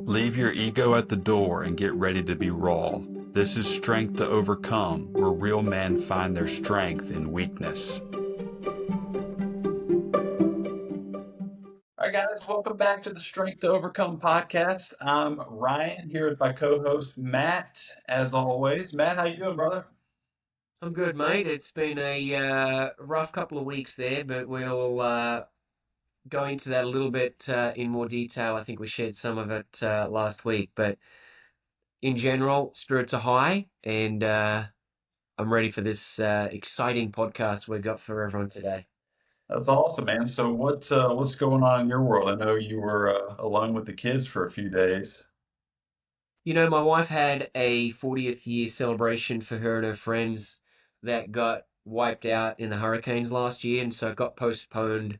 Leave your ego at the door and get ready to be raw. This is Strength to Overcome, where real men find their strength in weakness. All right, guys, welcome back to the Strength to Overcome podcast. I'm Ryan here with my co-host Matt, as always. Matt, how you doing, brother? I'm good, mate. It's been a rough couple of weeks there, but we'll go into that a little bit in more detail. I think we shared some of it last week, but in general, spirits are high, and I'm ready for this exciting podcast we've got for everyone today. That's awesome, man. So what's going on in your world? I know you were alone with the kids for a few days. You know, my wife had a 40th year celebration for her and her friends that got wiped out in the hurricanes last year, and so it got postponed.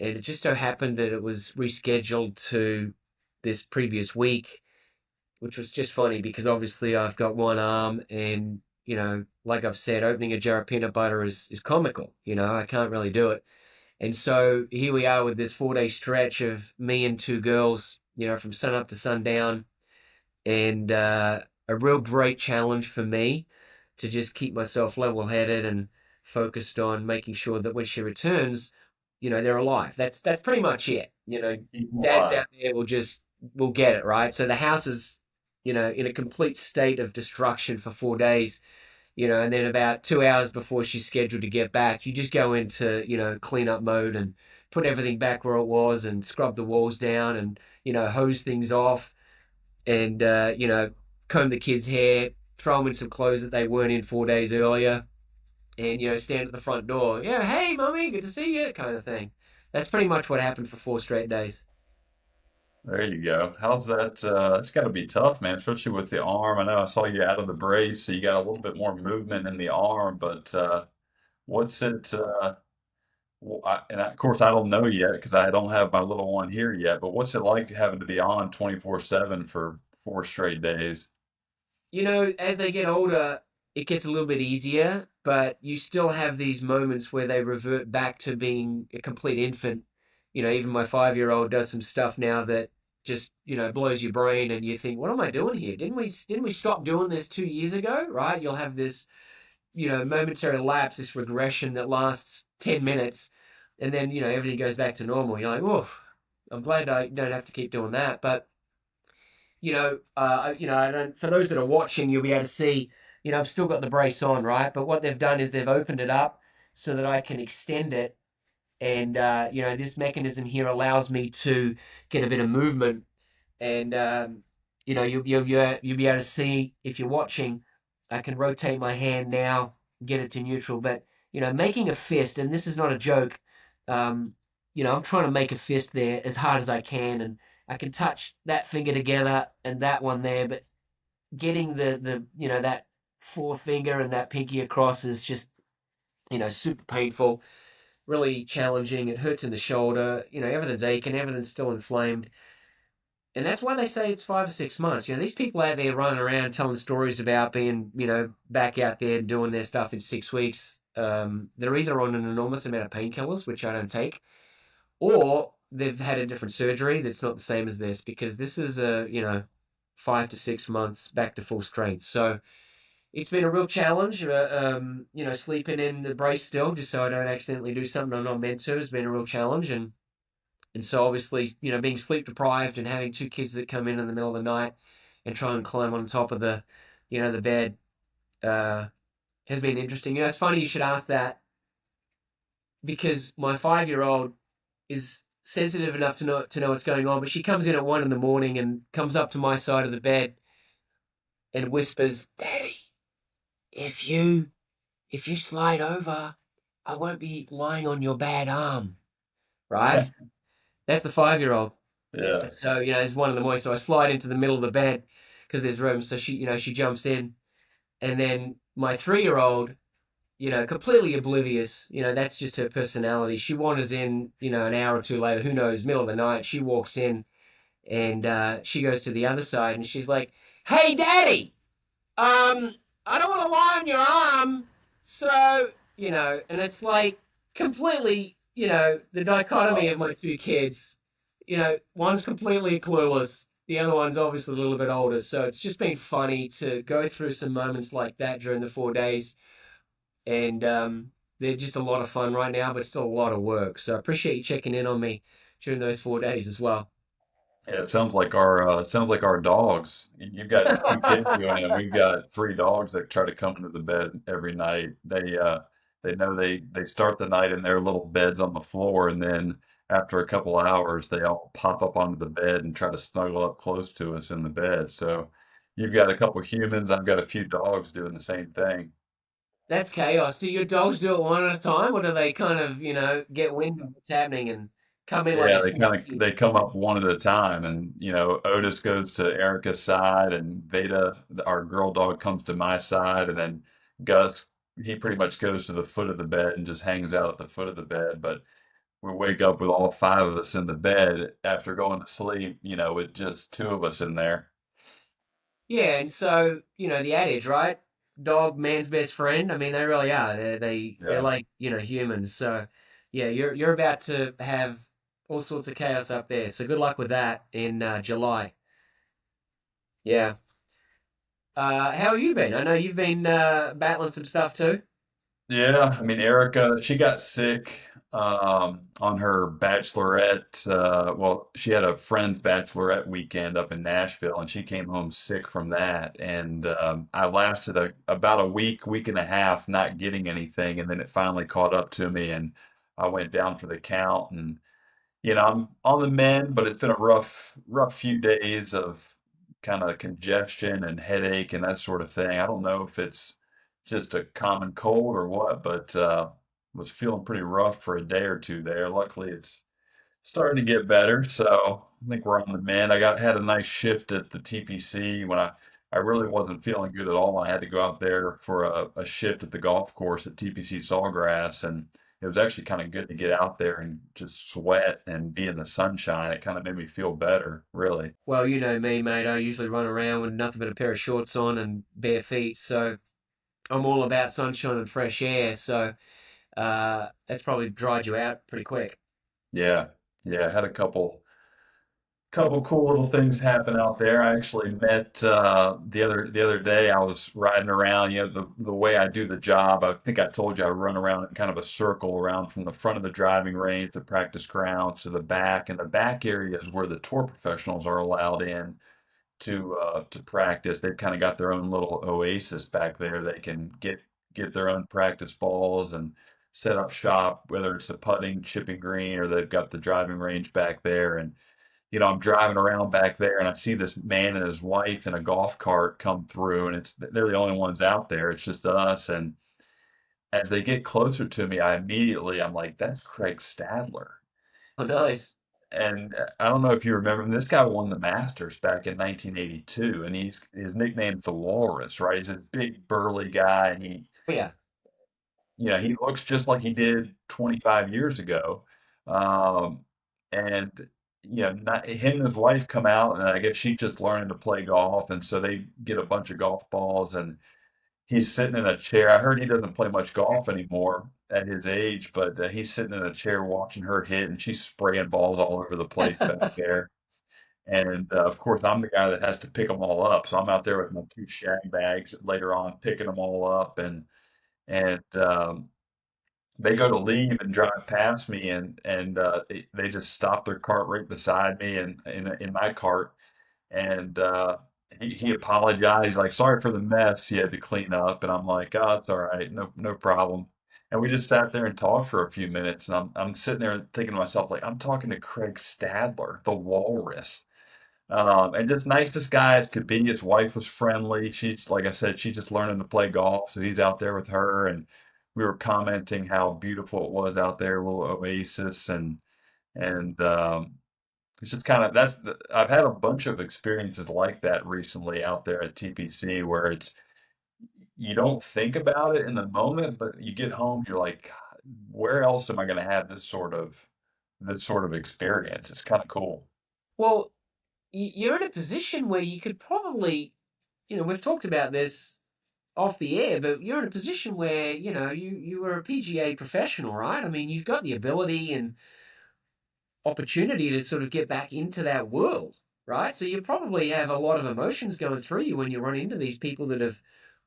And it just so happened that it was rescheduled to this previous week, which was just funny because obviously I've got one arm and, like I've said, opening a jar of peanut butter is comical. I can't really do it. And so here we are with this 4 day stretch of me and two girls, from sun up to sundown, and a real great challenge for me to just keep myself level headed and focused on making sure that when she returns, they're alive. That's pretty much it. Keep 'em Dads alive. out there will get it, right? So the house is, in a complete state of destruction for 4 days, and then about 2 hours before she's scheduled to get back, you just go into, cleanup mode and put everything back where it was and scrub the walls down and, hose things off and comb the kids' hair, throw them in some clothes that they weren't in 4 days earlier, and stand at the front door. Yeah, hey, mummy, good to see you, kind of thing. That's pretty much what happened for 4 straight days. There you go. How's that? It's got to be tough, man, especially with the arm. I know I saw you out of the brace, so you got a little bit more movement in the arm, but what's it? Of course, I don't know yet because I don't have my little one here yet, but what's it like having to be on 24/7 for 4 straight days? As they get older, it gets a little bit easier, but you still have these moments where they revert back to being a complete infant. Even my 5-year-old does some stuff now that just, blows your brain and you think, what am I doing here? Didn't we stop doing this 2 years ago? Right? You'll have this, momentary lapse, this regression that lasts 10 minutes, and then, everything goes back to normal. You're like, oh, I'm glad I don't have to keep doing that. But I don't. For those that are watching, you'll be able to see. I've still got the brace on, right? But what they've done is they've opened it up so that I can extend it, and this mechanism here allows me to get a bit of movement, and you'll be able to see if you're watching. I can rotate my hand now, get it to neutral, but making a fist, and this is not a joke. Um, I'm trying to make a fist there as hard as I can, and I can touch that finger together and that one there, but getting the that forefinger and that pinky across is just super painful, really challenging. It hurts in the shoulder. Everything's aching, everything's still inflamed, and that's why they say it's 5 or 6 months. These people out there running around telling stories about being back out there doing their stuff in 6 weeks. They're either on an enormous amount of painkillers, which I don't take, or they've had a different surgery that's not the same as this because this is 5 to 6 months back to full strength. So it's been a real challenge. Sleeping in the brace still just so I don't accidentally do something I'm not meant to has been a real challenge, and so obviously being sleep deprived and having two kids that come in the middle of the night and try and climb on top of the bed uh, has been interesting. It's funny you should ask that because my 5-year-old is sensitive enough to know what's going on, but she comes in at 1 in the morning and comes up to my side of the bed and whispers, "Daddy, if you if you slide over, I won't be lying on your bad arm." Right? That's the 5-year-old. Yeah. So it's 1 in the morning, so I slide into the middle of the bed because there's room. So she jumps in, and then my 3-year-old, completely oblivious. That's just her personality. She wanders in, an hour or two later, who knows, middle of the night. She walks in and she goes to the other side and she's like, "Hey, Daddy, I don't want to lie on your arm." So, and it's like completely, the dichotomy of my two kids. One's completely clueless The other one's obviously a little bit older, so it's just been funny to go through some moments like that during the 4 days, and they're just a lot of fun right now, but still a lot of work. So I appreciate you checking in on me during those 4 days as well. Yeah, it sounds like our dogs. You've got two kids doing it, and we've got three dogs that try to come into the bed every night. They know they start the night in their little beds on the floor, and then after a couple hours, they all pop up onto the bed and try to snuggle up close to us in the bed. So you've got a couple humans, I've got a few dogs doing the same thing. That's chaos. Do your dogs do it one at a time, or do they kind of, get wind of what's happening and come in like Yeah, a SWAT team? they come up one at a time, and Otis goes to Erica's side, and Veda, our girl dog, comes to my side, and then Gus, he pretty much goes to the foot of the bed and just hangs out at the foot of the bed. But we wake up with all five of us in the bed after going to sleep, with just two of us in there. Yeah, and so, the adage, right? Dog, man's best friend. I mean, they really are. They're Yeah. like, humans. So, yeah, you're about to have all sorts of chaos up there. So good luck with that in July. Yeah. How have you been? I know you've been battling some stuff too. Yeah, I mean, Erica, she got sick on her bachelorette. Well, she had a friend's bachelorette weekend up in Nashville, and she came home sick from that. And I lasted about a week, week and a half not getting anything, and then it finally caught up to me, and I went down for the count. And I'm on the mend, but it's been a rough few days of kind of congestion and headache and that sort of thing. I don't know if it's just a common cold or what, but was feeling pretty rough for a day or two there. Luckily, it's starting to get better, so I think we're on the mend. Had a nice shift at the TPC when I really wasn't feeling good at all. I had to go out there for a shift at the golf course at TPC Sawgrass, and it was actually kind of good to get out there and just sweat and be in the sunshine. It kind of made me feel better, really. Well, you know me, mate. I usually run around with nothing but a pair of shorts on and bare feet. So I'm all about sunshine and fresh air. So that's probably dried you out pretty quick. Yeah, yeah. I had a couple cool little things happen out there. I actually met the other day. I was riding around. The way I do the job. I think I told you I run around in kind of a circle around from the front of the driving range, the practice grounds, to the back, and the back area is where the tour professionals are allowed in to practice. They've kind of got their own little oasis back there. They can get their own practice balls and set up shop, whether it's a putting, chipping green, or they've got the driving range back there. And I'm driving around back there and I see this man and his wife in a golf cart come through, and they're the only ones out there. It's just us. And as they get closer to me, I'm like, that's Craig Stadler. Oh, nice. And I don't know if you remember, this guy won the Masters back in 1982, and his nickname's the Walrus, right? He's a big burly guy, and Oh, yeah. he looks just like he did 25 years ago. Um, and him and his wife come out, and I guess she's just learning to play golf, and so they get a bunch of golf balls, and he's sitting in a chair. I heard he doesn't play much golf anymore at his age, but he's sitting in a chair watching her hit, and she's spraying balls all over the place back there. And of course, I'm the guy that has to pick them all up, so I'm out there with my two shag bags later on, picking them all up, and they go to leave and drive past me, and they just stop their cart right beside me, and in my cart, and he apologized, like, sorry for the mess you had to clean up, and I'm like, oh, it's all right, no problem. And we just sat there and talked for a few minutes, and I'm sitting there thinking to myself, like, I'm talking to Craig Stadler, the Walrus. And just nicest guy as could be. His wife was friendly. She's, like I said, she's just learning to play golf, so he's out there with her, and we were commenting how beautiful it was out there, a little oasis, and it's just kind of I've had a bunch of experiences like that recently out there at TPC where it's you don't think about it in the moment, but you get home, you're like, "God, where else am I going to have this sort of experience?" It's kind of cool. Well, you're in a position where you could probably, we've talked about this off the air, but you're in a position where, you were a PGA professional, right? I mean, you've got the ability and opportunity to sort of get back into that world. right? So you probably have a lot of emotions going through you when you run into these people that have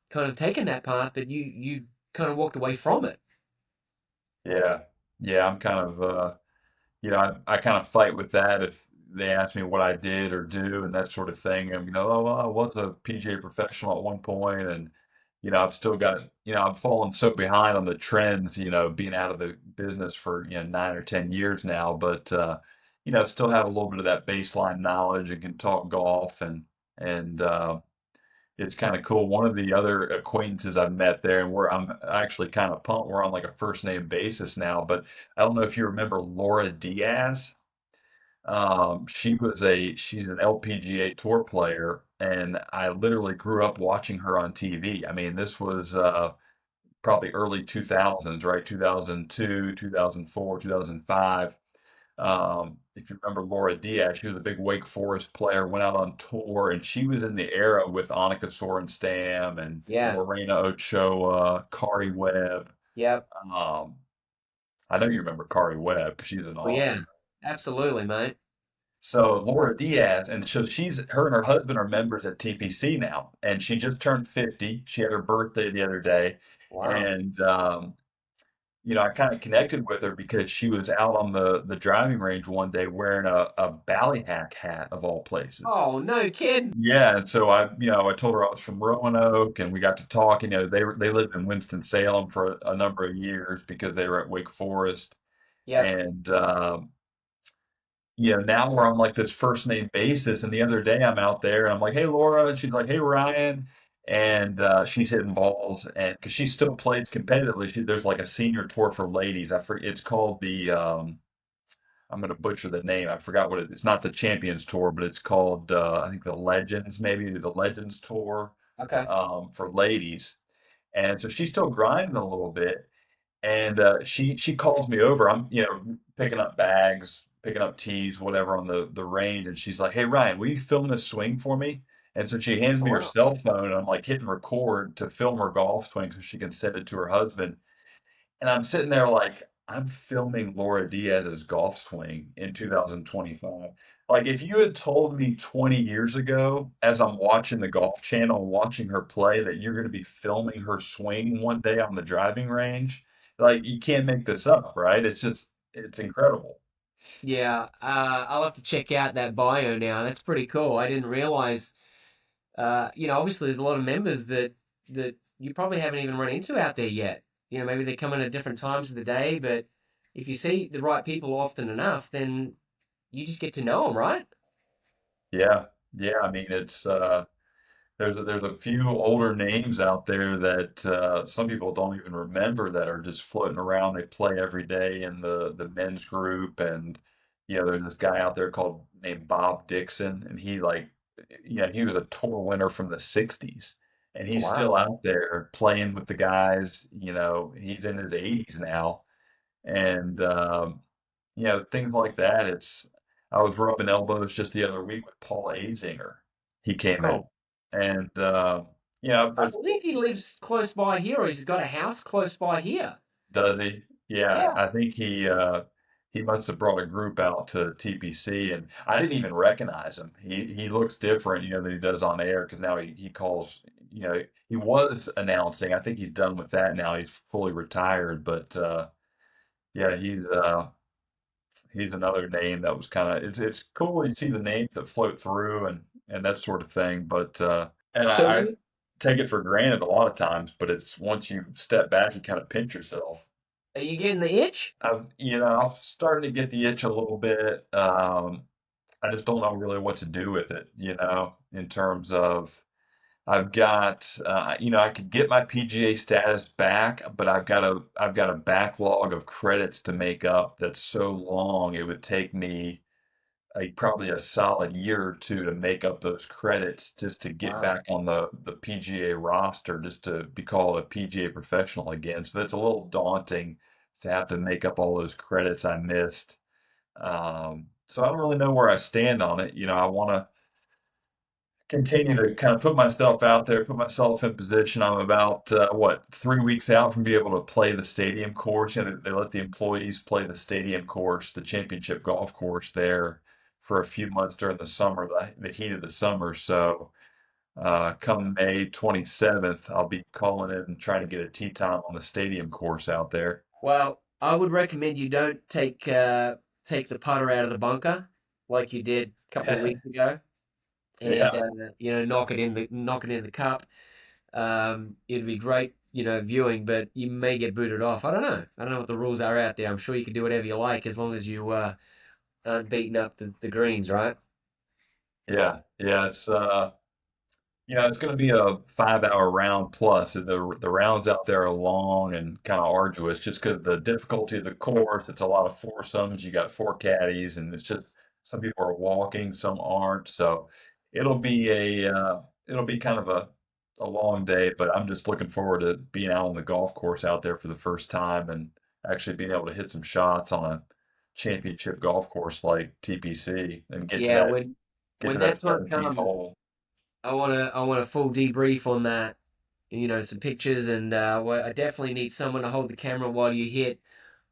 kind of taken that path, but you kind of walked away from it. Yeah. Yeah, I'm kind of I kind of fight with that if they ask me what I did or do and that sort of thing. And oh, well, I was a PGA professional at one point, and I've still got, I'm falling so behind on the trends, being out of the business for 9 or 10 years now, but still have a little bit of that baseline knowledge and can talk golf and it's kind of cool. One of the other acquaintances I've met there, and I'm actually kind of pumped. We're on like a first name basis now, but I don't know if you remember Laura Diaz. She's an LPGA tour player, and I literally grew up watching her on TV. I mean, this was probably early 2000s, right? 2002, 2004, 2005. If you remember Laura Diaz, she was a big Wake Forest player, went out on tour, and she was in the era with Annika Sorenstam and Yeah. Lorena Ochoa, Kari Webb. Yep. Um, I know you remember Kari Webb because she's an Oh yeah. awesome. Absolutely, mate. So Laura Diaz, and so her and her husband are members at TPC now, and she just turned 50. She had her birthday the other day, Wow. and I kind of connected with her because she was out on the driving range one day wearing a Ballyhack hat of all places. Oh, no kid. Yeah, and so I told her I was from Roanoke, and we got to talk. They lived in Winston-Salem for a number of years because they were at Wake Forest, Yep. and now we're on like this first name basis. And the other day I'm out there and I'm like, hey, Laura. And she's like, hey, Ryan. And she's hitting balls. And because she still plays competitively, there's like a senior tour for ladies. It's called I'm going to butcher the name. I forgot what it's not the Champions Tour, but it's called, I think the Legends, maybe the Legends Tour Okay. for ladies. And so she's still grinding a little bit. And she calls me over. I'm picking up bags, picking up tees, whatever on the range, and she's like, "Hey Ryan, will you film this swing for me?" And so she hands Oh, me her wow. cell phone, and I'm like hitting record to film her golf swing so she can send it to her husband. And I'm sitting there like I'm filming Laura Diaz's golf swing in 2025. Like if you had told me 20 years ago, as I'm watching the Golf Channel, watching her play, that you're going to be filming her swing one day on the driving range, like you can't make this up, right? It's incredible. Yeah. I'll have to check out that bio now. That's pretty cool. I didn't realize. Obviously there's a lot of members that you probably haven't even run into out there yet. Maybe they come in at different times of the day, but if you see the right people often enough, then you just get to know them, right? Yeah, yeah. I mean, it's there's a few older names out there that some people don't even remember that are just floating around. They play every day in the men's group, and there's this guy out there called named Bob Dixon, and he was a tour winner from the '60s, and Oh, he's still wow. out there playing with the guys. He's in his 80s now, and things like that. I was rubbing elbows just the other week with Paul Azinger. He came out, Cool. and I there's believe he lives close by here, or he's got a house close by here. does he? Yeah, Yeah. I think he must have brought a group out to TPC, and I didn't even recognize him. He looks different, than he does on air because now he calls. He was announcing. I think he's done with that now. He's fully retired, but yeah, he's another name that was kind of it's cool. You see the names that float through and that sort of thing, but and So I take it for granted a lot of times, but it's once you step back, you kind of pinch yourself. are you getting the itch? I'm starting to get the itch a little bit. I just don't know really what to do with it, in terms of I've got, I could get my PGA status back, but I've got a backlog of credits to make up that's so long it would take me probably a solid year or two to make up those credits just to get Wow. back on the PGA roster, just to be called a PGA professional again. So that's a little daunting to have to make up all those credits I missed. So I don't really know where I stand on it. I want to continue to kind of put myself out there, put myself in position. I'm about 3 weeks out from being able to play the stadium course. They let the employees play the stadium course, the championship golf course there for a few months during the summer, the heat of the summer. So come May 27th, I'll be calling in and trying to get a tee time on the stadium course out there. Well, I would recommend you don't take the putter out of the bunker like you did a couple of weeks ago, and Yeah, knock it in the cup. It'd be great, viewing, but you may get booted off. I don't know. I don't know what the rules are out there. I'm sure you can do whatever you like as long as you aren't beating up the greens, right? yeah. It's going to be a 5 hour round plus. The rounds out there are long and kind of arduous just because the difficulty of the course. It's a lot of foursomes. You got four caddies, and it's just some people are walking, some aren't. So it'll be kind of a long day, but I'm just looking forward to being out on the golf course out there for the first time and actually being able to hit some shots on a championship golf course like TPC and Yeah, get to when that that time 17th comes, hole. I want a full debrief on that. Some pictures, and I definitely need someone to hold the camera while you hit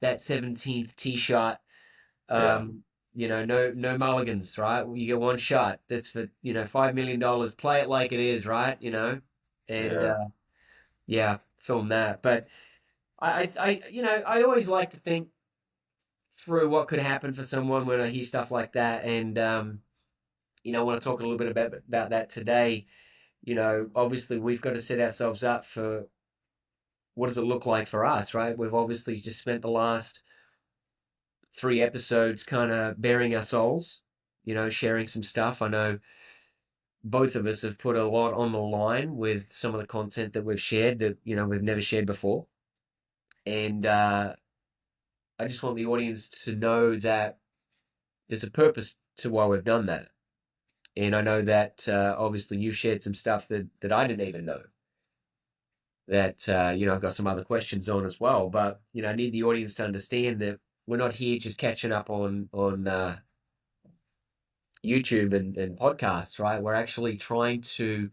that 17th tee shot. Yeah, No mulligans, right? You get one shot. That's for $5 million. Play it like it is, right? And yeah. yeah, film that. But I always like to think through what could happen for someone when I hear stuff like that, and I want to talk a little bit about that today. Obviously we've got to set ourselves up for what does it look like for us, right? We've obviously just spent the last 3 episodes kind of bearing our souls, sharing some stuff. I know both of us have put a lot on the line with some of the content that we've shared that, we've never shared before. And I just want the audience to know that there's a purpose to why we've done that. And I know that obviously you've shared some stuff that I didn't even know that, I've got some other questions on as well. But, I need the audience to understand that we're not here just catching up on YouTube and podcasts, right? We're actually trying to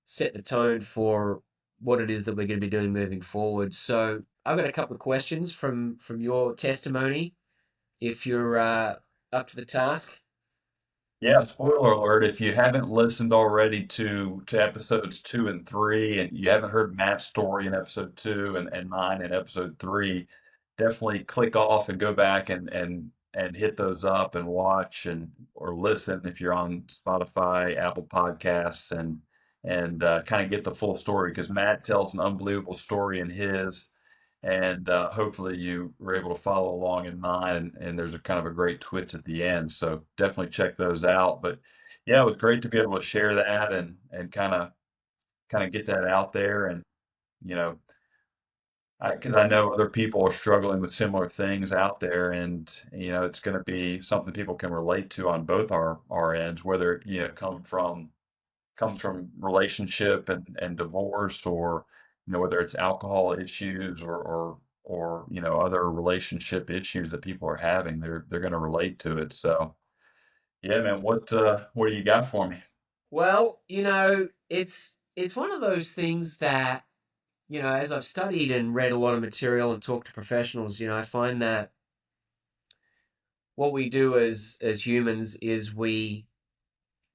set the tone for what it is that we're going to be doing moving forward. So I've got a couple of questions from your testimony, if you're up to the task. Yeah, spoiler alert, if you haven't listened already to episodes 2 and 3 and you haven't heard Matt's story in episode 2 and mine in episode 3, definitely click off and go back and hit those up and watch and or listen if you're on Spotify, Apple Podcasts and kind of get the full story because Matt tells an unbelievable story in his and hopefully you were able to follow along in mine and there's a kind of a great twist at the end, so definitely check those out. But yeah, it was great to be able to share that and kind of get that out there. And you know because I know other people are struggling with similar things out there, and it's going to be something people can relate to on both our ends, whether it comes from relationship and divorce, or whether it's alcohol issues or other relationship issues that people are having. They're going to relate to it. So yeah, man, what do you got for me? Well, it's one of those things that, as I've studied and read a lot of material and talked to professionals, I find that what we do as humans is we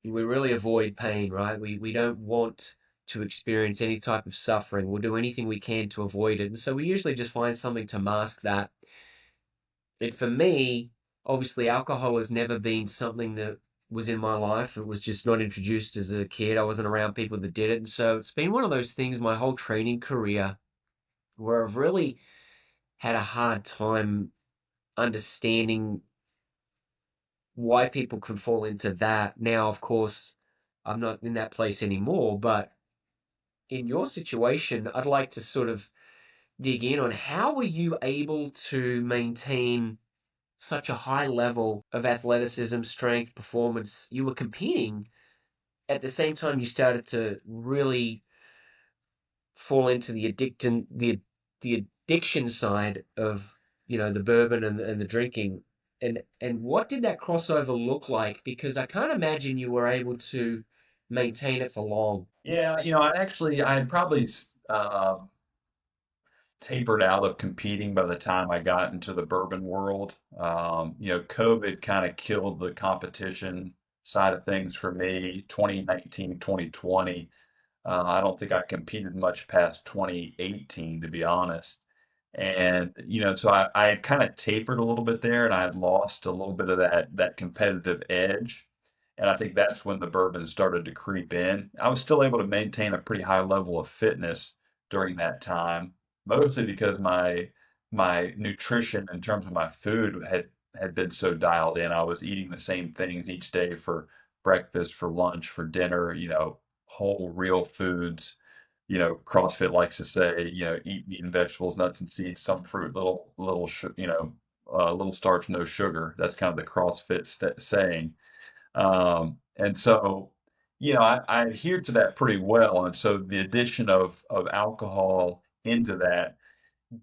really avoid pain, right? We don't want to experience any type of suffering. We'll do anything we can to avoid it. And so we usually just find something to mask that. And for me, obviously alcohol has never been something that was in my life. It was just not introduced as a kid. I wasn't around people that did it. And so it's been one of those things my whole training career where I've really had a hard time understanding why people can fall into that. Now, of course, I'm not in that place anymore, but in your situation, I'd like to sort of dig in on how were you able to maintain such a high level of athleticism, strength, performance? You were competing at the same time you started to really fall into the addiction side of the bourbon and the drinking. And what did that crossover look like? Because I can't imagine you were able to maintain it for long. Yeah, I had probably tapered out of competing by the time I got into the bourbon world. COVID kind of killed the competition side of things for me. 2019, 2020. I don't think I competed much past 2018, to be honest. And, so I had kind of tapered a little bit there and I had lost a little bit of that competitive edge. And I think that's when the bourbon started to creep in. I was still able to maintain a pretty high level of fitness during that time, mostly because my nutrition in terms of my food had been so dialed in. I was eating the same things each day for breakfast, for lunch, for dinner, whole real foods. CrossFit likes to say, eat meat and vegetables, nuts and seeds, some fruit, little starch, no sugar. That's kind of the CrossFit saying. And so, I adhered to that pretty well. And so the addition of alcohol into that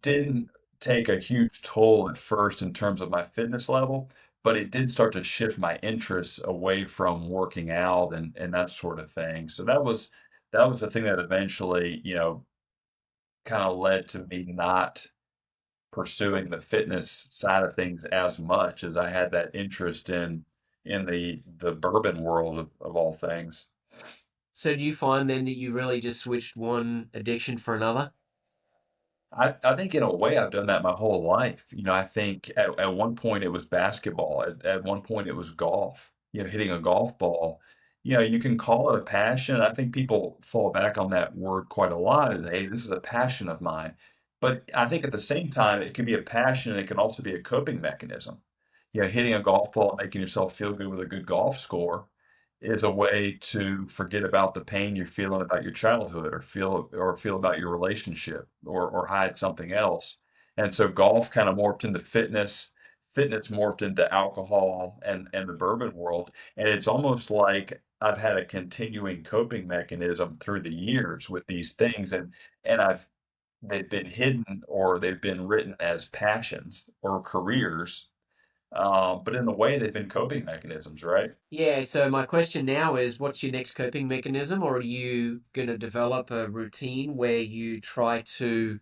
didn't take a huge toll at first in terms of my fitness level, but it did start to shift my interests away from working out and that sort of thing. So that was the thing that eventually, kind of led to me not pursuing the fitness side of things as much as I had that interest in the bourbon world of all things. So do you find then that you really just switched one addiction for another? I think in a way I've done that my whole life. I think at one point it was basketball. At one point it was golf. Hitting a golf ball. You can call it a passion. I think people fall back on that word quite a lot. As, hey, this is a passion of mine. But I think at the same time it can be a passion and it can also be a coping mechanism. Hitting a golf ball and making yourself feel good with a good golf score is a way to forget about the pain you're feeling about your childhood or feel about your relationship or hide something else. And so golf kind of morphed into fitness morphed into alcohol and the bourbon world. And it's almost like I've had a continuing coping mechanism through the years with these things and they've been hidden or they've been written as passions or careers. But in a way they've been coping mechanisms, right? Yeah, so my question now is what's your next coping mechanism, or are you going to develop a routine where you try to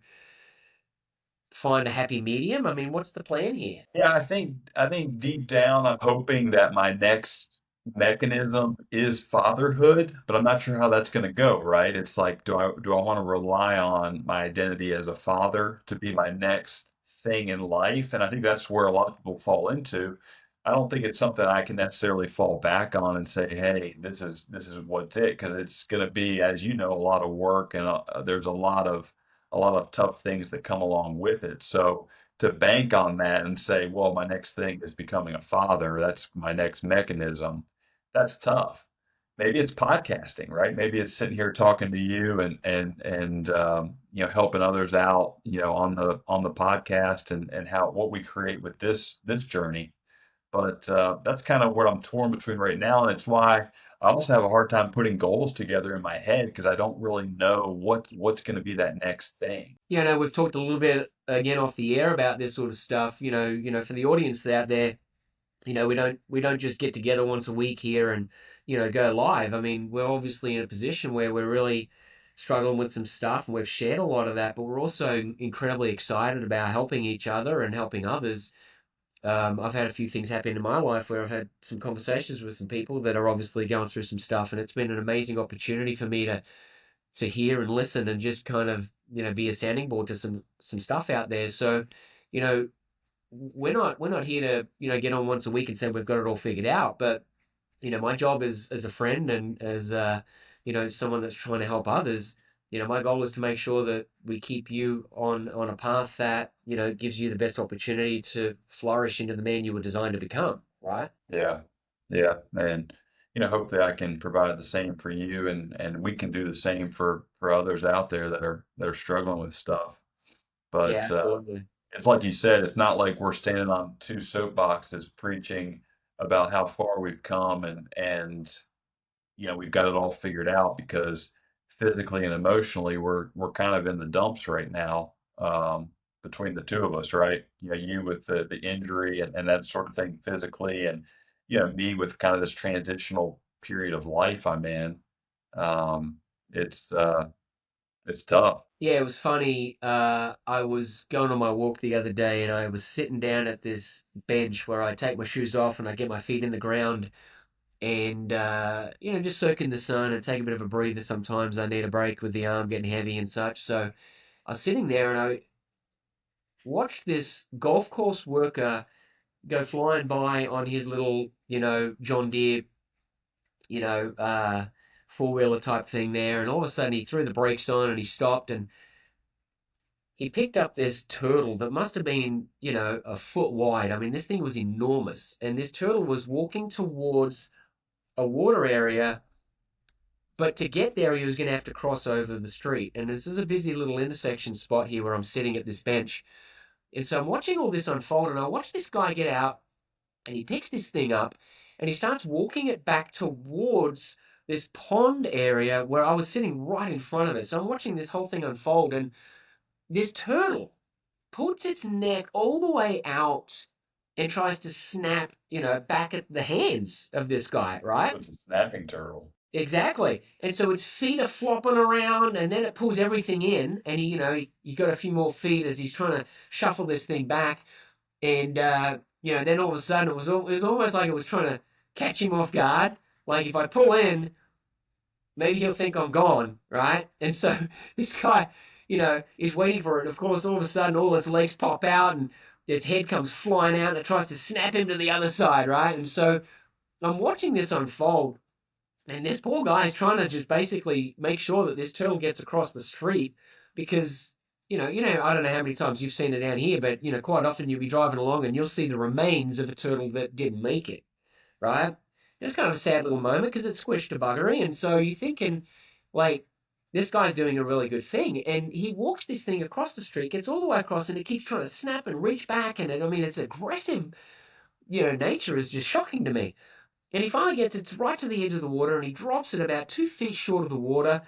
find a happy medium? I mean, what's the plan here? Yeah, I think deep down I'm hoping that my next mechanism is fatherhood, but I'm not sure how that's going to go, right? It's like, do I want to rely on my identity as a father to be my next thing in life? And I think that's where a lot of people fall into. I don't think it's something I can necessarily fall back on and say, hey, this is what's it, because it's going to be, as you know, a lot of work and there's a lot of tough things that come along with it. So to bank on that and say, well, my next thing is becoming a father, that's my next mechanism, that's tough. Maybe it's podcasting, right? Maybe it's sitting here talking to you and helping others out, on the podcast and how what we create with this journey. But that's kind of where I'm torn between right now, and it's why I also have a hard time putting goals together in my head because I don't really know what's going to be that next thing. You know, we've talked a little bit again off the air about this sort of stuff. For the audience out there, we don't just get together once a week here and go live. I mean, we're obviously in a position where we're really struggling with some stuff, and we've shared a lot of that, but we're also incredibly excited about helping each other and helping others. I've had a few things happen in my life where I've had some conversations with some people that are obviously going through some stuff, and it's been an amazing opportunity for me to hear and listen and just kind of be a sounding board to some stuff out there. So, you know, we're not here to get on once a week and say we've got it all figured out, but my job as a friend and as someone that's trying to help others. My goal is to make sure that we keep you on a path that gives you the best opportunity to flourish into the man you were designed to become, right? Yeah, yeah, and hopefully I can provide the same for you, and we can do the same for others out there that are struggling with stuff. Yeah, But absolutely. it's like you said, it's not like we're standing on two soapboxes preaching about how far we've come and we've got it all figured out because physically and emotionally we're kind of in the dumps right now, between the two of us, right? You with the injury and that sort of thing physically, and me with kind of this transitional period of life I'm in. Um, it's It's tough. Yeah, it was funny. I was going on my walk the other day and I was sitting down at this bench where I take my shoes off and I get my feet in the ground and, just soak in the sun and take a bit of a breather. Sometimes I need a break with the arm getting heavy and such. So I was sitting there and I watched this golf course worker go flying by on his little, John Deere, you know, uh, four-wheeler type thing there. And all of a sudden he threw the brakes on and he stopped and he picked up this turtle that must have been, a foot wide. I mean, this thing was enormous. And this turtle was walking towards a water area, but to get there, he was going to have to cross over the street. And this is a busy little intersection spot here where I'm sitting at this bench. And so I'm watching all this unfold, and I watch this guy get out, and he picks this thing up, and he starts walking it back towards this pond area where I was sitting right in front of it. So I'm watching this whole thing unfold, and this turtle puts its neck all the way out and tries to snap, back at the hands of this guy, right? It's a snapping turtle. Exactly. And so its feet are flopping around and then it pulls everything in and he got a few more feet as he's trying to shuffle this thing back. And, then all of a sudden it was almost like it was trying to catch him off guard. Like if I pull in, maybe he'll think I'm gone, right? And so this guy, is waiting for it. Of course, all of a sudden, all its legs pop out and its head comes flying out and it tries to snap him to the other side, right? And so I'm watching this unfold, and this poor guy is trying to just basically make sure that this turtle gets across the street because. I don't know how many times you've seen it down here, but quite often you'll be driving along and you'll see the remains of a turtle that didn't make it, right? It's kind of a sad little moment because it squished a buggery, and so you're thinking, like, this guy's doing a really good thing, and he walks this thing across the street, gets all the way across, and it keeps trying to snap and reach back, and I mean, its aggressive, nature is just shocking to me. And he finally gets it right to the edge of the water, and he drops it about 2 feet short of the water,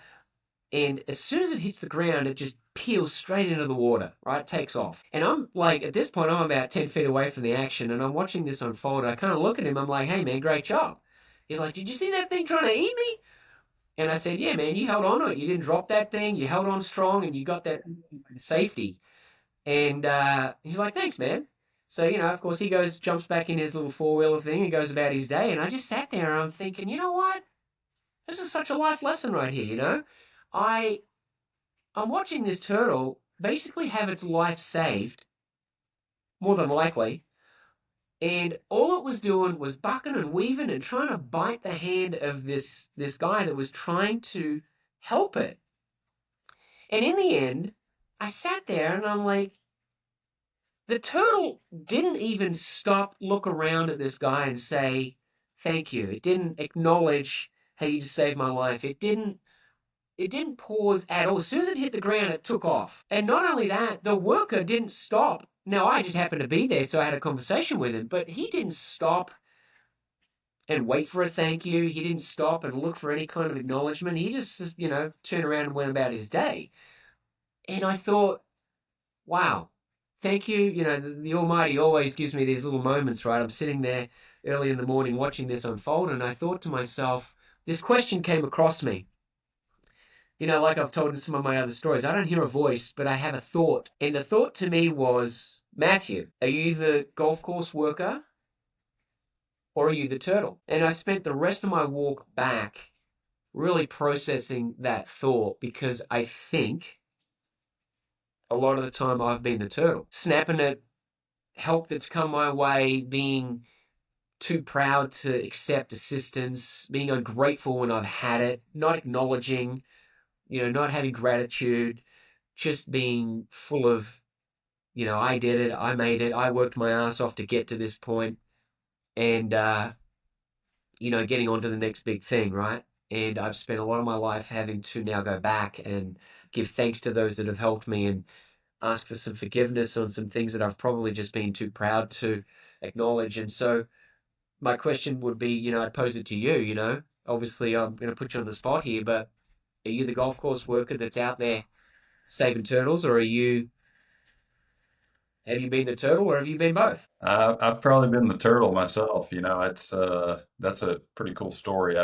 and as soon as it hits the ground, it just peels straight into the water, right? Takes off. And I'm like, at this point, I'm about 10 feet away from the action, and I'm watching this unfold. I kind of look at him, I'm like, hey, man, great job. He's like, did you see that thing trying to eat me? And I said, yeah, man, you held on to it. You didn't drop that thing. You held on strong, and you got that safety. And he's like, thanks, man. So, of course, he goes, jumps back in his little four-wheeler thing and goes about his day. And I just sat there and I'm thinking, you know what? This is such a life lesson right here. I I'm watching this turtle basically have its life saved, more than likely, and all it was doing was bucking and weaving and trying to bite the hand of this guy that was trying to help it. And in the end, I sat there and I'm like, the turtle didn't even stop, look around at this guy and say, thank you. It didn't acknowledge, hey, you just saved my life. It didn't pause at all. As soon as it hit the ground, it took off. And not only that, the worker didn't stop. Now, I just happened to be there, so I had a conversation with him, but he didn't stop and wait for a thank you. He didn't stop and look for any kind of acknowledgement. He just, turned around and went about his day. And I thought, wow, thank you. The Almighty always gives me these little moments, right? I'm sitting there early in the morning watching this unfold, and I thought to myself, this question came across me. Like I've told in some of my other stories, I don't hear a voice, but I have a thought. And the thought to me was, Matthew, are you the golf course worker or are you the turtle? And I spent the rest of my walk back really processing that thought because I think a lot of the time I've been the turtle, snapping at help that's come my way, being too proud to accept assistance, being ungrateful when I've had it, not acknowledging, not having gratitude, just being full of, I did it, I made it, I worked my ass off to get to this point, and getting on to the next big thing, right? And I've spent a lot of my life having to now go back and give thanks to those that have helped me and ask for some forgiveness on some things that I've probably just been too proud to acknowledge. And so my question would be, I'd pose it to you, obviously I'm going to put you on the spot here, but are you the golf course worker that's out there saving turtles, or have you been the turtle, or have you been both? I've probably been the turtle myself. It's that's a pretty cool story.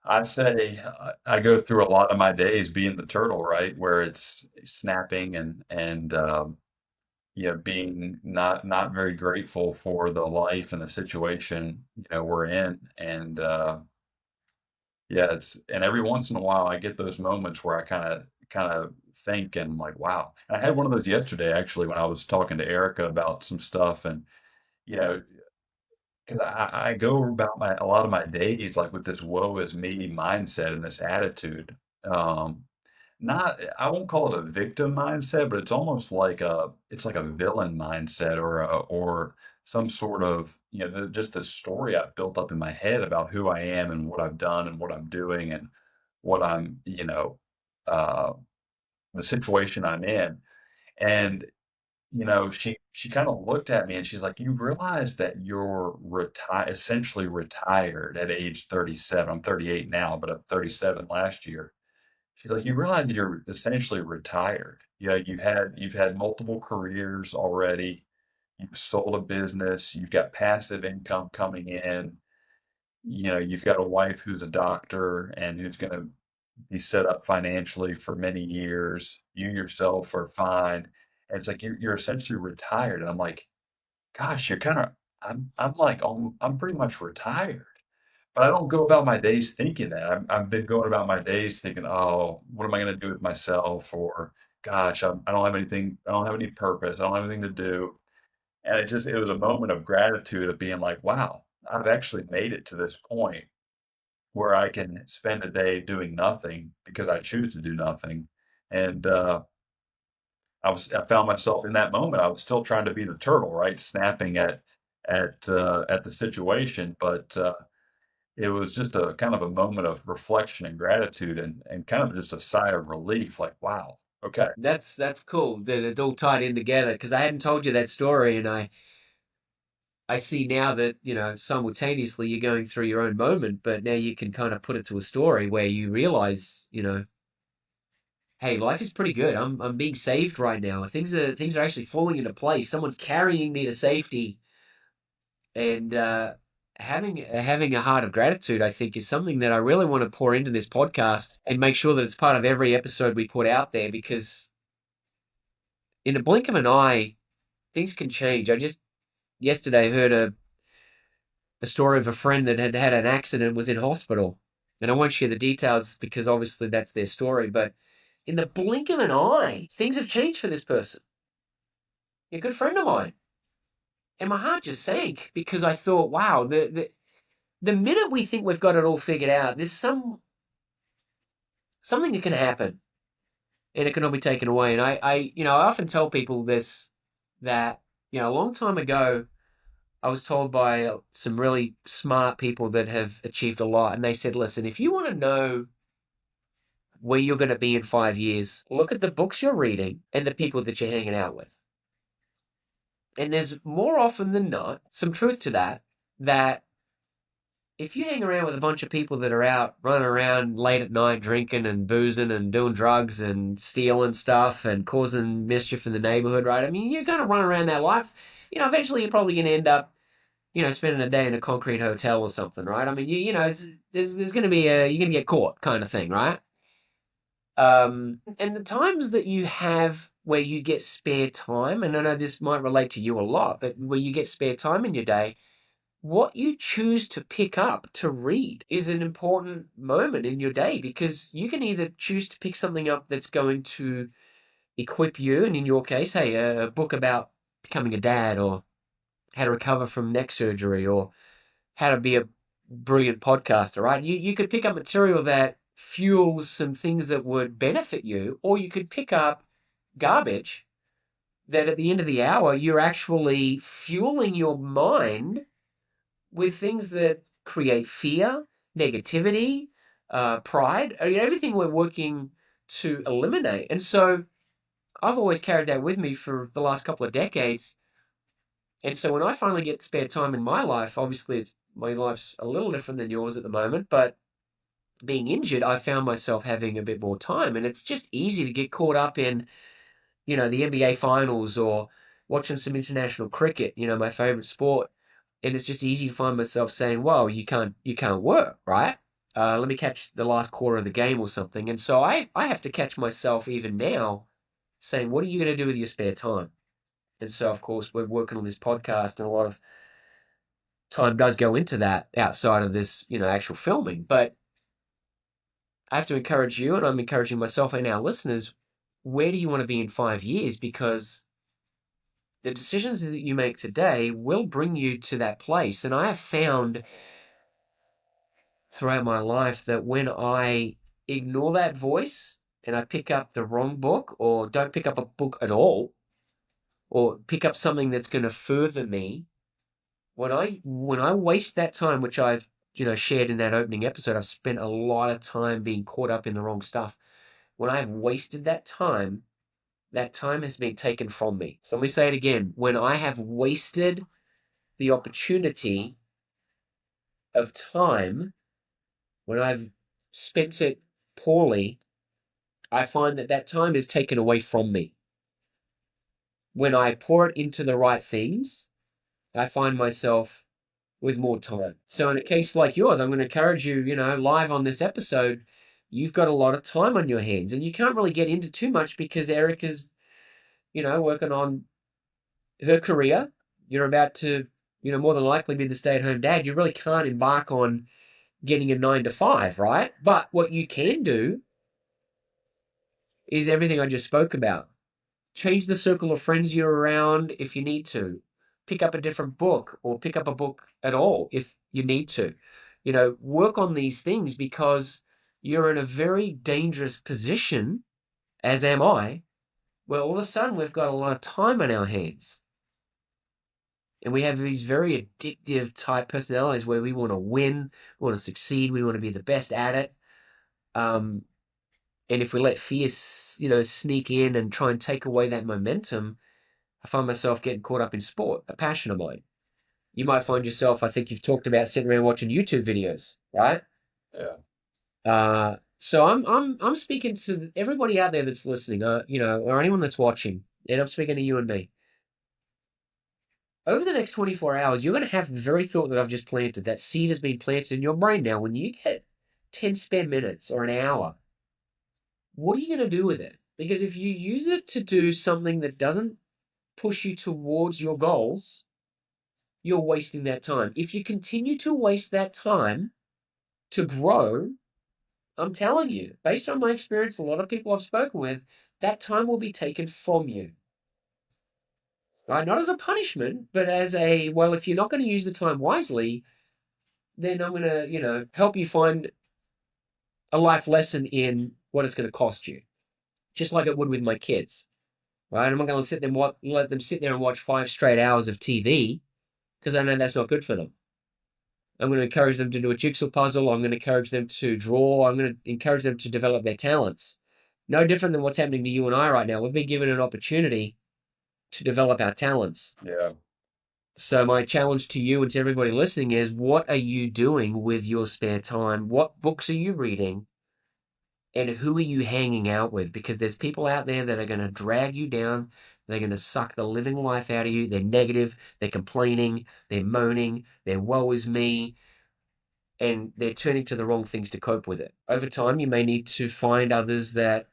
I say I go through a lot of my days being the turtle, right? Where it's snapping and being not very grateful for the life and the situation, we're in. And yeah, and every once in a while I get those moments where I kind of think and I'm like, wow. And I had one of those yesterday actually when I was talking to Erica about some stuff and you know, because I go about a lot of my days like with this woe is me mindset and this attitude. Um, not, I won't call it a victim mindset, but it's like a villain mindset or some sort of, just the story I've built up in my head about who I am and what I've done and what I'm doing and what uh, the situation I'm in. And she kind of looked at me and she's like, "You realize that you're essentially retired at age 37. I'm 38 now, but I'm 37 last year." She's like, "You realize you're essentially retired. You've had multiple careers already. You've sold a business. You've got passive income coming in. You've got a wife who's a doctor and who's going to be set up financially for many years. You yourself are fine. And it's like you're essentially retired." And I'm like, "Gosh, you're kind of." I'm like, I'm pretty much retired. But I don't go about my days thinking that. I've been going about my days thinking, oh, what am I going to do with myself? Or, gosh, I don't have anything. I don't have any purpose. I don't have anything to do. And it was a moment of gratitude of being like, wow, I've actually made it to this point where I can spend a day doing nothing because I choose to do nothing. And I found myself in that moment. I was still trying to be the turtle, right, snapping at the situation, but it was just a kind of a moment of reflection and gratitude and kind of just a sigh of relief, like, wow, okay. That's cool that it all tied in together because I hadn't told you that story, and I see now that, simultaneously you're going through your own moment, but now you can kind of put it to a story where you realize, hey, life is pretty good. I'm being saved right now. Things are actually falling into place. Someone's carrying me to safety, and having a heart of gratitude, I think, is something that I really want to pour into this podcast and make sure that it's part of every episode we put out there because in a blink of an eye, things can change. I just yesterday heard a story of a friend that had had an accident, was in hospital. And I won't share the details because obviously that's their story, but in the blink of an eye, things have changed for this person. A good friend of mine. And my heart just sank because I thought, wow, the minute we think we've got it all figured out, there's something that can happen and it can all be taken away. And I often tell people this that, a long time ago, I was told by some really smart people that have achieved a lot, and they said, listen, if you want to know where you're going to be in 5 years, look at the books you're reading and the people that you're hanging out with. And there's more often than not some truth to that if you hang around with a bunch of people that are out running around late at night drinking and boozing and doing drugs and stealing stuff and causing mischief in the neighborhood, right? I mean, you're going to run around that life. Eventually you're probably going to end up spending a day in a concrete hotel or something, right? I mean, there's going to be you're going to get caught kind of thing, right? And the times that you have where you get spare time, and I know this might relate to you a lot, but where you get spare time in your day, what you choose to pick up to read is an important moment in your day because you can either choose to pick something up that's going to equip you, and in your case, hey, a book about becoming a dad or how to recover from neck surgery or how to be a brilliant podcaster, right? You could pick up material that fuels some things that would benefit you, or you could pick up garbage that at the end of the hour, you're actually fueling your mind with things that create fear, negativity, pride, everything we're working to eliminate. And so I've always carried that with me for the last couple of decades. And so when I finally get spare time in my life, obviously my life's a little different than yours at the moment, but being injured, I found myself having a bit more time. And it's just easy to get caught up in, the NBA finals or watching some international cricket, my favorite sport. And it's just easy to find myself saying, well, you can't work, right? Let me catch the last quarter of the game or something. And so I have to catch myself even now saying, what are you going to do with your spare time? And so, of course, we're working on this podcast, and a lot of time does go into that outside of this, actual filming. But I have to encourage you, and I'm encouraging myself and our listeners, where do you want to be in 5 years? Because the decisions that you make today will bring you to that place. And I have found throughout my life that when I ignore that voice and I pick up the wrong book or don't pick up a book at all or pick up something that's going to further me, when I waste that time, which I've shared in that opening episode, I've spent a lot of time being caught up in the wrong stuff. When I've wasted that time has been taken from me. So let me say it again. When I have wasted the opportunity of time, when I've spent it poorly, I find that that time is taken away from me. When I pour it into the right things, I find myself with more time. So in a case like yours, I'm going to encourage you, live on this episode, you've got a lot of time on your hands and you can't really get into too much because Erica's, working on her career. You're about to, more than likely be the stay-at-home dad. You really can't embark on getting a 9 to 5, right? But what you can do is everything I just spoke about. Change the circle of friends you're around if you need to. Pick up a different book or pick up a book at all if you need to. Work on these things because you're in a very dangerous position, as am I, where all of a sudden we've got a lot of time on our hands. And we have these very addictive type personalities where we want to win, we want to succeed, we want to be the best at it. Um, and if we let fear, sneak in and try and take away that momentum, I find myself getting caught up in sport, a passion of mine. You might find yourself, I think you've talked about sitting around watching YouTube videos, right? Yeah. So I'm speaking to everybody out there that's listening, or anyone that's watching, and I'm speaking to you and me. Over the next 24 hours, you're going to have the very thought that I've just planted. That seed has been planted in your brain now. When you get 10 spare minutes or an hour, what are you going to do with it? Because if you use it to do something that doesn't push you towards your goals, you're wasting that time. If you continue to waste that time to grow, I'm telling you, based on my experience, a lot of people I've spoken with, that time will be taken from you. Right? Not as a punishment, but as well, if you're not going to use the time wisely, then I'm going to, help you find a life lesson in what it's going to cost you, just like it would with my kids. Right? I'm not going to let them sit there and watch 5 straight hours of TV because I know that's not good for them. I'm going to encourage them to do a jigsaw puzzle. I'm going to encourage them to draw. I'm going to encourage them to develop their talents. No different than what's happening to you and I right now. We've been given an opportunity to develop our talents. Yeah. So my challenge to you and to everybody listening is, what are you doing with your spare time? What books are you reading? And who are you hanging out with? Because there's people out there that are going to drag you down. They're going to suck the living life out of you. They're negative. They're complaining. They're moaning. They're woe is me. And they're turning to the wrong things to cope with it. Over time, you may need to find others that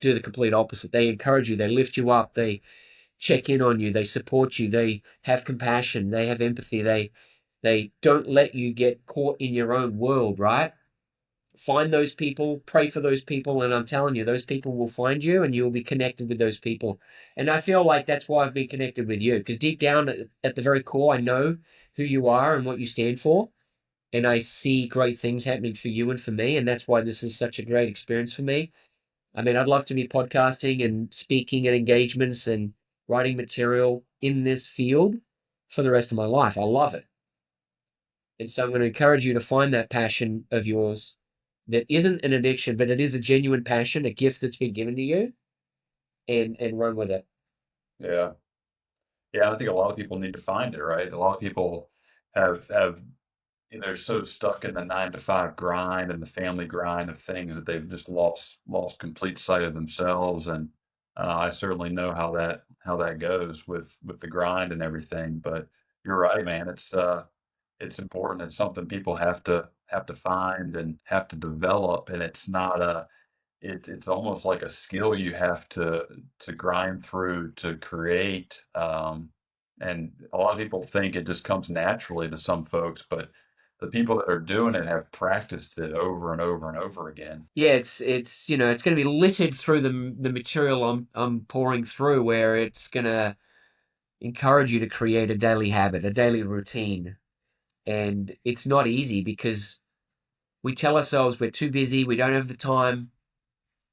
do the complete opposite. They encourage you. They lift you up. They check in on you. They support you. They have compassion. They have empathy. They don't let you get caught in your own world, right? Find those people, pray for those people, and I'm telling you, those people will find you and you'll be connected with those people. And I feel like that's why I've been connected with you, because deep down at the very core, I know who you are and what you stand for. And I see great things happening for you and for me. And that's why this is such a great experience for me. I mean, I'd love to be podcasting and speaking at engagements and writing material in this field for the rest of my life. I love it. And so I'm going to encourage you to find that passion of yours that isn't an addiction, but it is a genuine passion, a gift that's been given to you, and run with it. Yeah. Yeah. I think a lot of people need to find it, right? A lot of people have they're so stuck in the 9 to 5 grind and the family grind of things that they've just lost complete sight of themselves. And I certainly know how that goes with the grind and everything. But you're right, man. It's important. It's something people have to find and have to develop, and it's not a it's almost like a skill you have to grind through to create. And a lot of people think it just comes naturally to some folks, but the people that are doing it have practiced it over and over and over again. Yeah, it's it's going to be littered through the material I'm pouring through, where it's going to encourage you to create a daily habit, a daily routine. And it's not easy because we tell ourselves we're too busy, we don't have the time.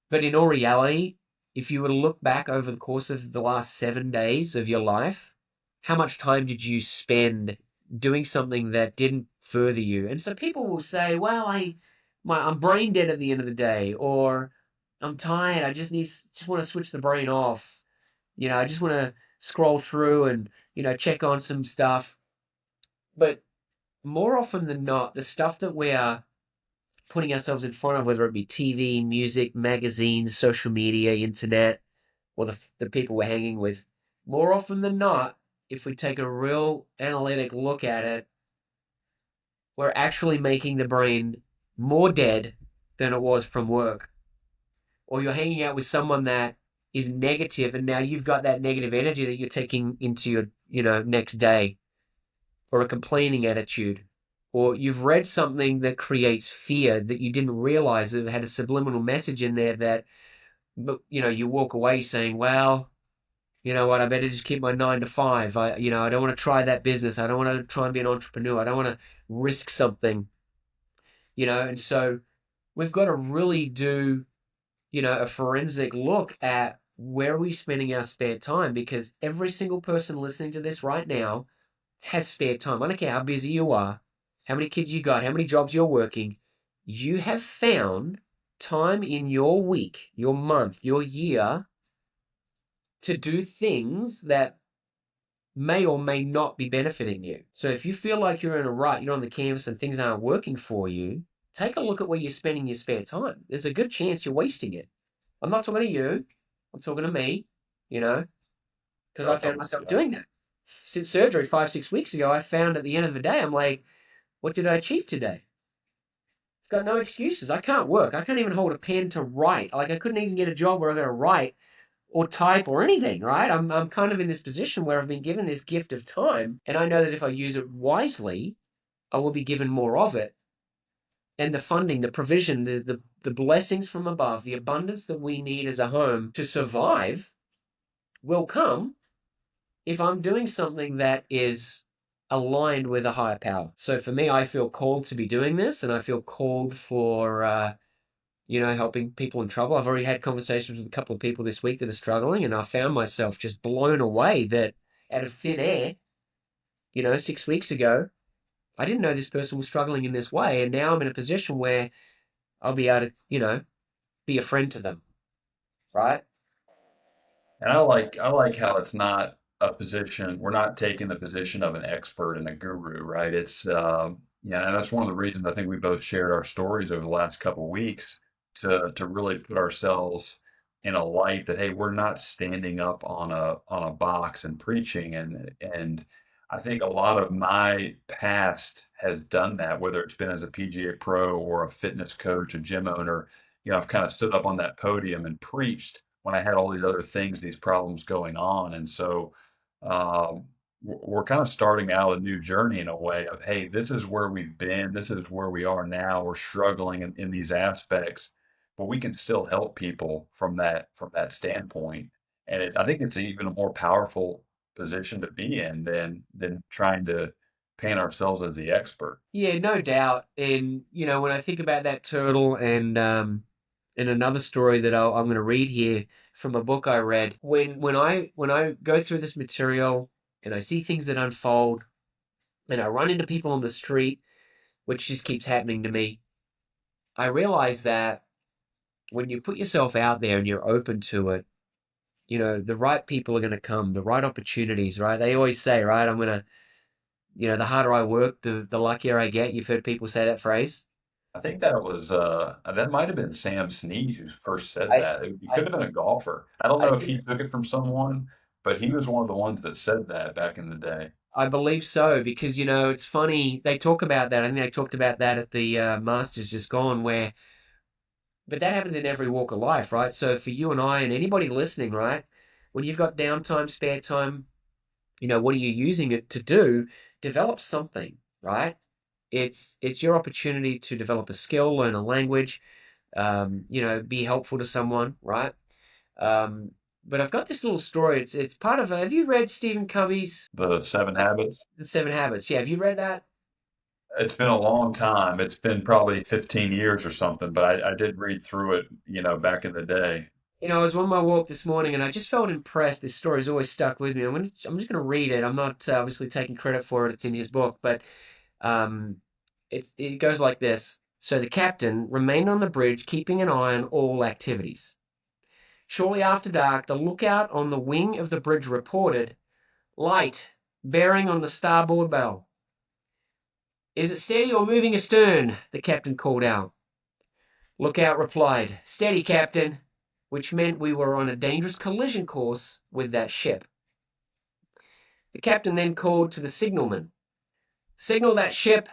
But in all reality, if you were to look back over the course of the last 7 days of your life, how much time did you spend doing something that didn't further you? And so people will say, "Well, I'm brain dead at the end of the day," or "I'm tired. I just want to switch the brain off. I just want to scroll through and check on some stuff." But more often than not, the stuff that we are putting ourselves in front of, whether it be TV, music, magazines, social media, internet, or the people we're hanging with, more often than not, if we take a real analytic look at it, we're actually making the brain more dead than it was from work. Or you're hanging out with someone that is negative, and now you've got that negative energy that you're taking into your, next day, or a complaining attitude. Or you've read something that creates fear that you didn't realize it had a subliminal message in there that, you walk away saying, well, you know what, I better just keep my 9 to 5. I don't want to try that business. I don't want to try and be an entrepreneur. I don't want to risk something, and so we've got to really do, a forensic look at where are we spending our spare time, because every single person listening to this right now has spare time. I don't care how busy you are, how many kids you got, how many jobs you're working. You have found time in your week, your month, your year to do things that may or may not be benefiting you. So if you feel like you're in a rut, you're on the canvas and things aren't working for you, take a look at where you're spending your spare time. There's a good chance you're wasting it. I'm not talking to you. I'm talking to me, you know, because I found Definitely, myself yeah. doing that. Since surgery 5, 6 weeks ago, I found at the end of the day, I'm like, what did I achieve today? I've got no excuses. I can't work. I can't even hold a pen to write. Like, I couldn't even get a job where I'm going to write or type or anything, right? I'm kind of in this position where I've been given this gift of time, and I know that if I use it wisely, I will be given more of it. And the funding, the provision, the blessings from above, the abundance that we need as a home to survive will come if I'm doing something that is aligned with a higher power. So for me, I feel called to be doing this, and I feel called for helping people in trouble. I've already had conversations with a couple of people this week that are struggling, and I found myself just blown away that out of thin air, 6 weeks ago, I didn't know this person was struggling in this way, and now I'm in a position where I'll be able to, be a friend to them, right? And I like how it's not a position, we're not taking the position of an expert and a guru, right? It's yeah, and that's one of the reasons I think we both shared our stories over the last couple of weeks to really put ourselves in a light that hey, we're not standing up on a box and preaching and I think a lot of my past has done that, whether it's been as a PGA pro or a fitness coach, a gym owner, I've kind of stood up on that podium and preached when I had all these other things, these problems going on. And so we're kind of starting out a new journey in a way of, hey, this is where we've been, this is where we are now. We're struggling in these aspects, but we can still help people from that standpoint. And I think it's even a more powerful position to be in than trying to paint ourselves as the expert. Yeah, no doubt. And when I think about that turtle, and another story that I'm going to read here from a book I read, when I go through this material and I see things that unfold, and I run into people on the street, which just keeps happening to me, I realize that when you put yourself out there and you're open to it, the right people are going to come, the right opportunities, right? They always say, right, I'm going to, the harder I work, the luckier I get. You've heard people say that phrase. I think that might have been Sam Snead who first said I, that. He I, could have been a golfer. I don't I know if think he took it from someone, but he was one of the ones that said that back in the day. I believe so because it's funny they talk about that. I think they talked about that at the Masters just gone, where but that happens in every walk of life, right? So for you and I and anybody listening, right, when you've got downtime, spare time, what are you using it to do? Develop something, right? It's your opportunity to develop a skill, learn a language, be helpful to someone, right? Um, but I've got this little story. It's part of. Have you read Stephen Covey's The Seven Habits. The Seven Habits? Yeah, have you read that? It's been a long time. It's been probably 15 years or something, but I did read through it, back in the day. I was on my walk this morning and I just felt impressed. This story's always stuck with me. I'm just gonna read it. I'm not obviously taking credit for it. It's in his book, but um, it goes like this. So the captain remained on the bridge, keeping an eye on all activities. Shortly after dark, the lookout on the wing of the bridge reported, "Light, bearing on the starboard bow." "Is it steady or moving astern?" the captain called out. Lookout replied, "Steady, captain," which meant we were on a dangerous collision course with that ship. The captain then called to the signalman, "Signal that ship.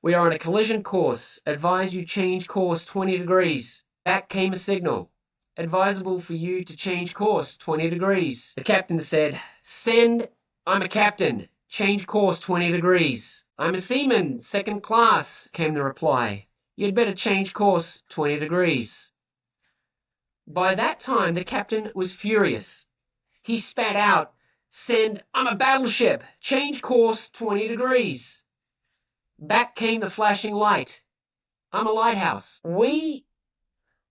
We are on a collision course. Advise you change course 20 degrees." Back came a signal. "Advisable for you to change course 20 degrees." The captain said, "Send, I'm a captain. Change course 20 degrees." "I'm a seaman, second class," came the reply. "You'd better change course 20 degrees." By that time, the captain was furious. He spat out, "Send, I'm a battleship. Change course 20 degrees." Back came the flashing light. "I'm a lighthouse."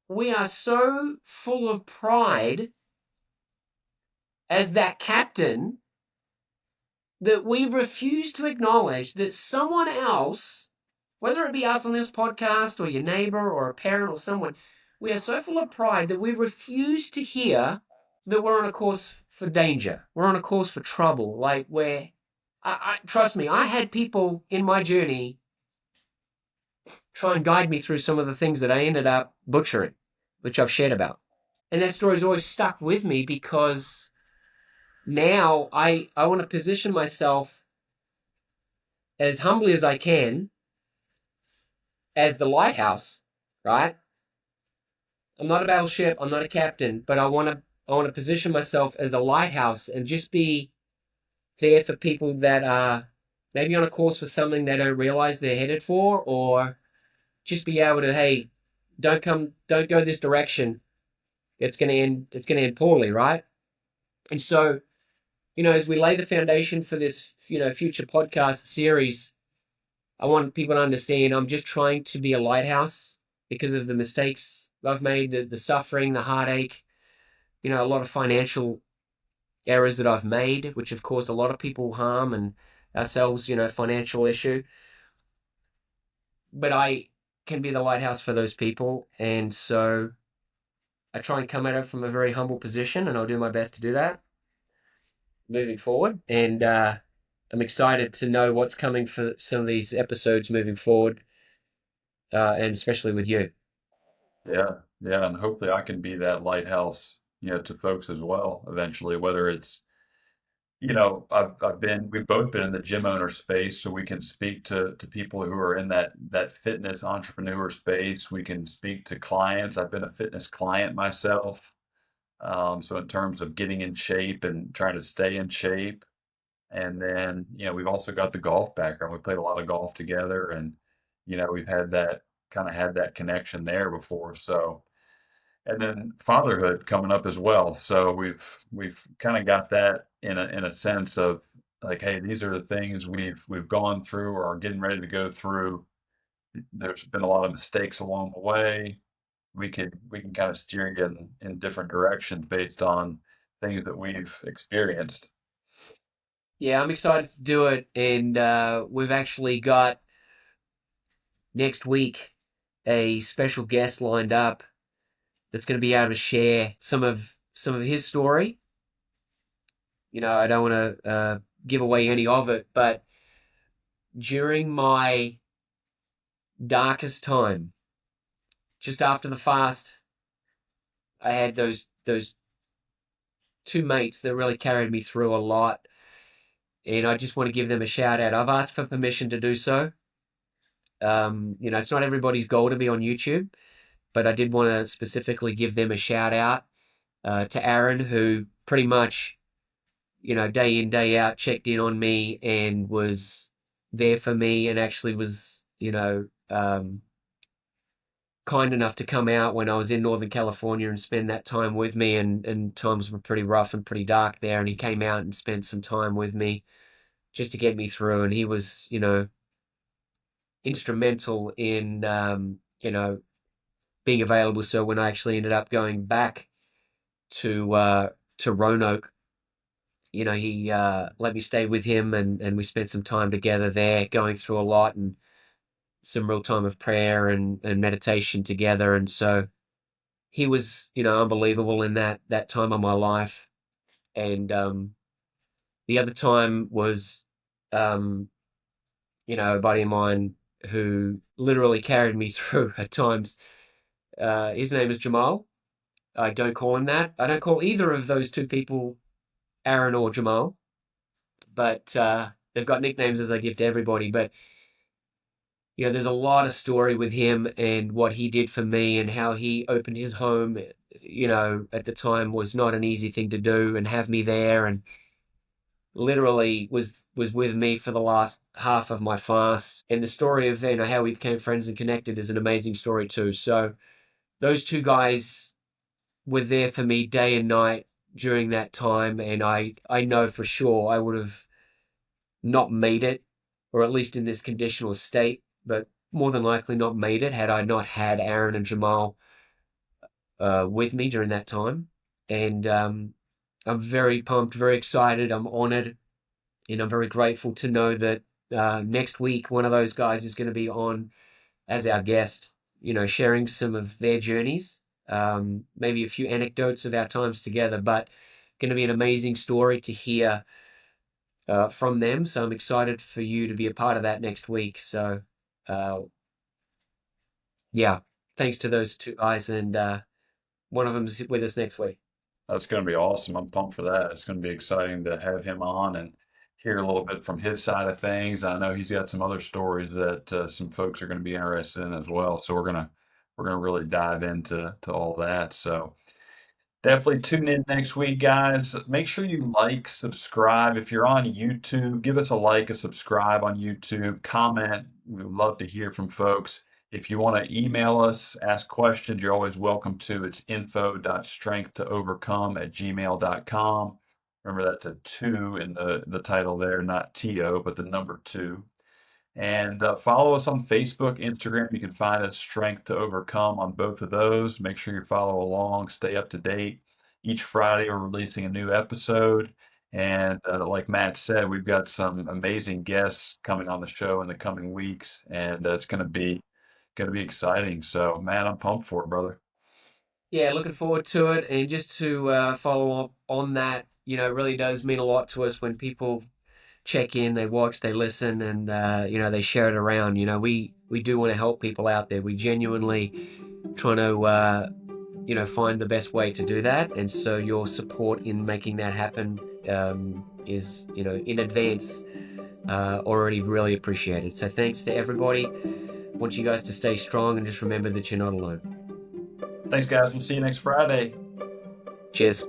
We are so full of pride as that captain that we refuse to acknowledge that someone else, whether it be us on this podcast or your neighbor or a parent or someone, we are so full of pride that we refuse to hear that we're on a course for danger. We're on a course for trouble. Like where, trust me, I had people in my journey try and guide me through some of the things that I ended up butchering, which I've shared about. And that story's always stuck with me because now I want to position myself as humbly as I can as the lighthouse, right? I'm not a battleship, I'm not a captain, but I want to position myself as a lighthouse and just be there for people that are maybe on a course for something they don't realize they're headed for, or just be able to, hey, don't go this direction. It's gonna end poorly, right? And so, as we lay the foundation for this, future podcast series, I want people to understand I'm just trying to be a lighthouse because of the mistakes I've made, the suffering, the heartache, a lot of financial errors that I've made, which have caused a lot of people harm and ourselves, financial issue. But I can be the lighthouse for those people. And so I try and come at it from a very humble position, and I'll do my best to do that moving forward. And I'm excited to know what's coming for some of these episodes moving forward, and especially with you. Yeah, yeah, and hopefully I can be that lighthouse, to folks as well eventually, whether it's, we've both been in the gym owner space, so we can speak to people who are in that fitness entrepreneur space. We can speak to clients. I've been a fitness client myself. So in terms of getting in shape and trying to stay in shape. And then, we've also got the golf background. We played a lot of golf together and, we've had that connection there before. So, and then fatherhood coming up as well. So we've kind of got that in a sense of like, hey, these are the things we've gone through or are getting ready to go through. There's been a lot of mistakes along the way. We can kind of steer you in different directions based on things that we've experienced. Yeah, I'm excited to do it, and we've actually got next week a special guest lined up that's going to be able to share some of his story. I don't want to give away any of it, but during my darkest time, just after the fast, I had those two mates that really carried me through a lot, and I just want to give them a shout out. I've asked for permission to do so. It's not everybody's goal to be on YouTube, but I did want to specifically give them a shout out to Aaron, who pretty much, day in, day out, checked in on me and was there for me, and actually was, kind enough to come out when I was in Northern California and spend that time with me. And times were pretty rough and pretty dark there. And he came out and spent some time with me just to get me through. And he was, instrumental in, being available. So when I actually ended up going back to Roanoke, he let me stay with him, and we spent some time together there, going through a lot, and some real time of prayer and meditation together. And so he was, unbelievable in that time of my life. And the other time was, um, a buddy of mine who literally carried me through at times. His name is Jamal. I don't call him that. I don't call either of those two people Aaron or Jamal, but they've got nicknames as I give to everybody. But there's a lot of story with him and what he did for me, and how he opened his home. At the time was not an easy thing to do, and have me there, and literally was with me for the last half of my fast. And the story of how we became friends and connected is an amazing story too. So those two guys were there for me day and night during that time, and I know for sure I would have not made it, or at least in this conditional state, but more than likely not made it had I not had Aaron and Jamal with me during that time. And I'm very pumped, very excited. I'm honored, and I'm very grateful to know that next week one of those guys is going to be on as our guest, sharing some of their journeys, maybe a few anecdotes of our times together, but going to be an amazing story to hear from them. So I'm excited for you to be a part of that next week. So, uh, yeah, thanks to those two guys, and one of them's with us next week. That's going to be awesome. I'm pumped for that. It's going to be exciting to have him on and hear a little bit from his side of things. I know he's got some other stories that some folks are going to be interested in as well. So we're gonna really dive into all that. So definitely tune in next week, guys. Make sure you like, subscribe. If you're on YouTube, give us a like, a subscribe on YouTube, comment. We'd love to hear from folks. If you want to email us, ask questions, you're always welcome to. It's info.strengthtoovercome@gmail.com. Remember, that's a two in the title there, not TO, but the number two. And follow us on Facebook, Instagram. You can find us Strength to Overcome on both of those. Make sure you follow along, stay up to date. Each Friday, we're releasing a new episode. And like Matt said, we've got some amazing guests coming on the show in the coming weeks, and it's gonna be exciting. So, man, I'm pumped for it, brother. Yeah, looking forward to it. And just to follow up on that, it really does mean a lot to us when people check in, they watch, they listen, and they share it around. We do want to help people out there. We genuinely trying to find the best way to do that, and so your support in making that happen is in advance already really appreciated. So thanks to everybody. Want you guys to stay strong, and just remember that you're not alone. Thanks, guys. We'll see you next Friday. Cheers.